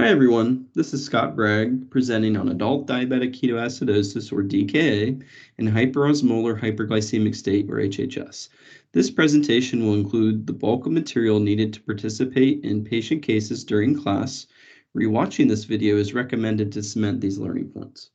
Hi everyone, this is Scott Bragg presenting on adult diabetic ketoacidosis or DKA and hyperosmolar hyperglycemic state or HHS. This presentation will include the bulk of material needed to participate in patient cases during class. Rewatching this video is recommended to cement these learning points.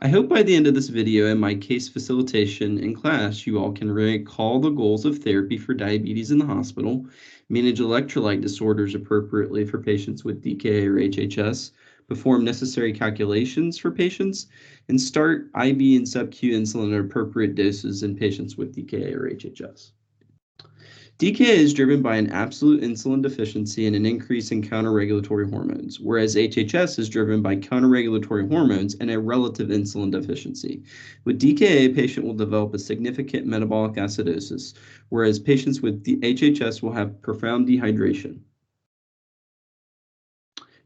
I hope by the end of this video and my case facilitation in class, you all can recall the goals of therapy for diabetes in the hospital, manage electrolyte disorders appropriately for patients with DKA or HHS, perform necessary calculations for patients, and start IV and sub-Q insulin at appropriate doses in patients with DKA or HHS. DKA is driven by an absolute insulin deficiency and an increase in counterregulatory hormones, whereas HHS is driven by counterregulatory hormones and a relative insulin deficiency. With DKA, a patient will develop a significant metabolic acidosis, whereas patients with HHS will have profound dehydration.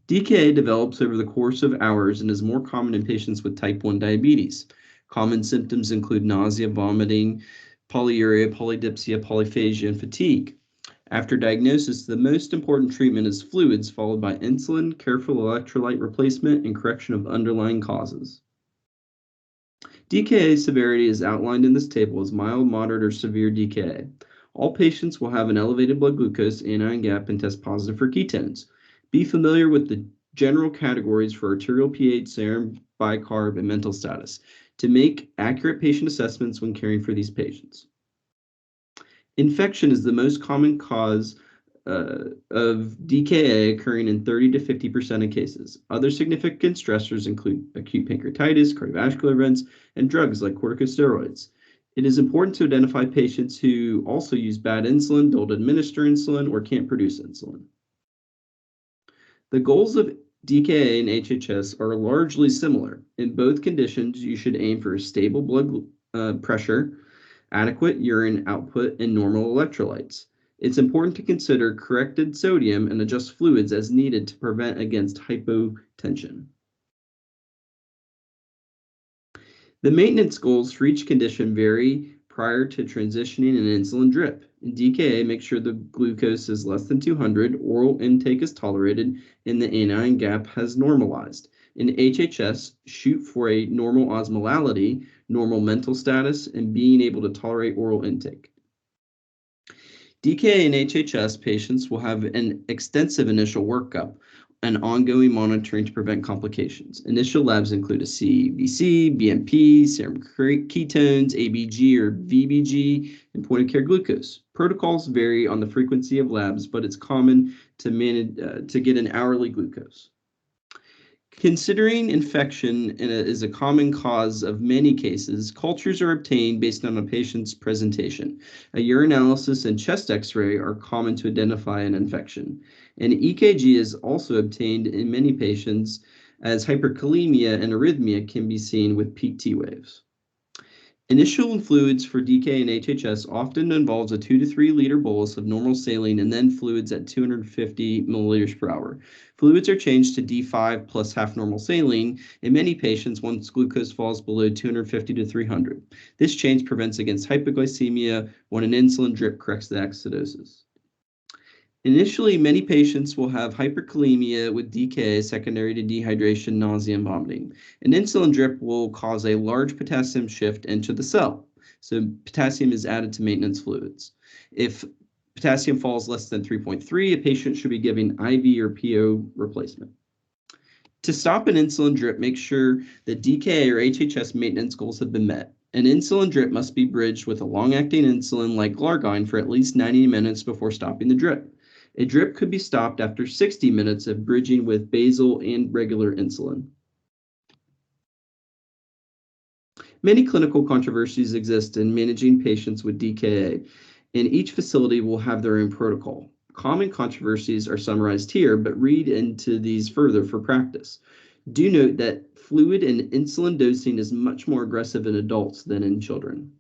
DKA develops over the course of hours and is more common in patients with type 1 diabetes. Common symptoms include nausea, vomiting, polyuria, polydipsia, polyphagia, and fatigue. After diagnosis, the most important treatment is fluids, followed by insulin, careful electrolyte replacement, and correction of underlying causes. DKA severity is outlined in this table as mild, moderate, or severe DKA. All patients will have an elevated blood glucose, anion gap, and test positive for ketones. Be familiar with the general categories for arterial pH, serum bicarb, and mental status to make accurate patient assessments when caring for these patients. Infection is the most common cause of DKA occurring in 30 to 50% of cases. Other significant stressors include acute pancreatitis, cardiovascular events, and drugs like corticosteroids. It is important to identify patients who also use bad insulin, don't administer insulin, or can't produce insulin. The goals of DKA and HHS are largely similar. In both conditions, you should aim for a stable blood pressure, adequate urine output, and normal electrolytes. It's important to consider corrected sodium and adjust fluids as needed to prevent against hypotension. The maintenance goals for each condition vary prior to transitioning an insulin drip. In DKA, make sure the glucose is less than 200, oral intake is tolerated, and the anion gap has normalized. In HHS, shoot for a normal osmolality, normal mental status, and being able to tolerate oral intake. DKA and HHS patients will have an extensive initial workup and ongoing monitoring to prevent complications. Initial labs include a CBC, BMP, serum ketones, ABG or VBG, and point-of-care glucose. Protocols vary on the frequency of labs, but it's common to get an hourly glucose. Considering infection is a common cause of many cases, cultures are obtained based on a patient's presentation. A urinalysis and chest x-ray are common to identify an infection. An EKG is also obtained in many patients as hyperkalemia and arrhythmia can be seen with peak T waves. Initial fluids for DK and HHS often involves a 2 to 3 liter bolus of normal saline and then fluids at 250 milliliters per hour. Fluids are changed to D5 plus half normal saline in many patients once glucose falls below 250 to 300. This change prevents against hypoglycemia when an insulin drip corrects the acidosis. Initially, many patients will have hyperkalemia with DKA secondary to dehydration, nausea, and vomiting. An insulin drip will cause a large potassium shift into the cell. So potassium is added to maintenance fluids. If potassium falls less than 3.3, a patient should be given IV or PO replacement. To stop an insulin drip, make sure that DKA or HHS maintenance goals have been met. An insulin drip must be bridged with a long-acting insulin like Glargine for at least 90 minutes before stopping the drip. A drip could be stopped after 60 minutes of bridging with basal and regular insulin. Many clinical controversies exist in managing patients with DKA, and each facility will have their own protocol. Common controversies are summarized here, but read into these further for practice. Do note that fluid and insulin dosing is much more aggressive in adults than in children.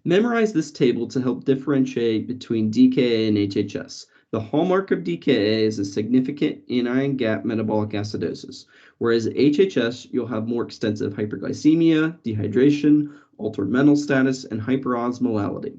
Memorize this table to help differentiate between DKA and HHS. The hallmark of DKA is a significant anion gap metabolic acidosis, whereas HHS, you'll have more extensive hyperglycemia, dehydration, altered mental status, and hyperosmolality.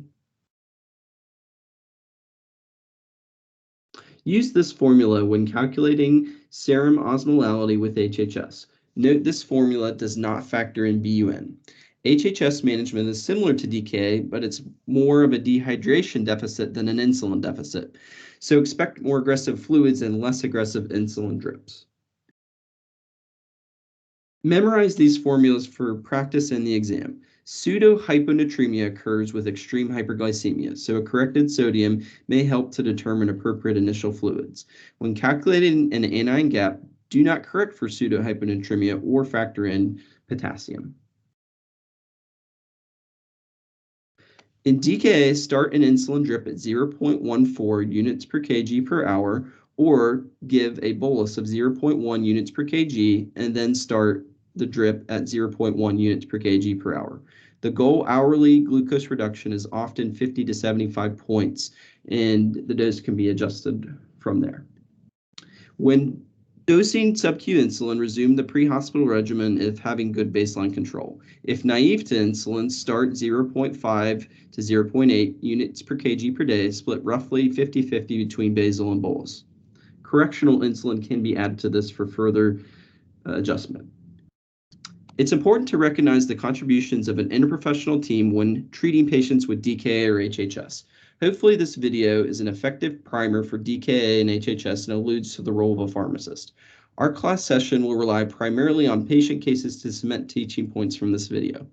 Use this formula when calculating serum osmolality with HHS. Note this formula does not factor in BUN. HHS management is similar to DKA, but it's more of a dehydration deficit than an insulin deficit. So expect more aggressive fluids and less aggressive insulin drips. Memorize these formulas for practice and the exam. Pseudo-hyponatremia occurs with extreme hyperglycemia, so a corrected sodium may help to determine appropriate initial fluids. When calculating an anion gap, do not correct for pseudo-hyponatremia or factor in potassium. In DKA, start an insulin drip at 0.14 units per kg per hour, or give a bolus of 0.1 units per kg and then start the drip at 0.1 units per kg per hour. The goal hourly glucose reduction is often 50 to 75 points, and the dose can be adjusted from there. When dosing sub-Q insulin, resume the pre-hospital regimen if having good baseline control. If naive to insulin, start 0.5 to 0.8 units per kg per day, split roughly 50-50 between basal and bolus. Correctional insulin can be added to this for further adjustment. It's important to recognize the contributions of an interprofessional team when treating patients with DKA or HHS. Hopefully this video is an effective primer for DKA and HHS and alludes to the role of a pharmacist. Our class session will rely primarily on patient cases to cement teaching points from this video.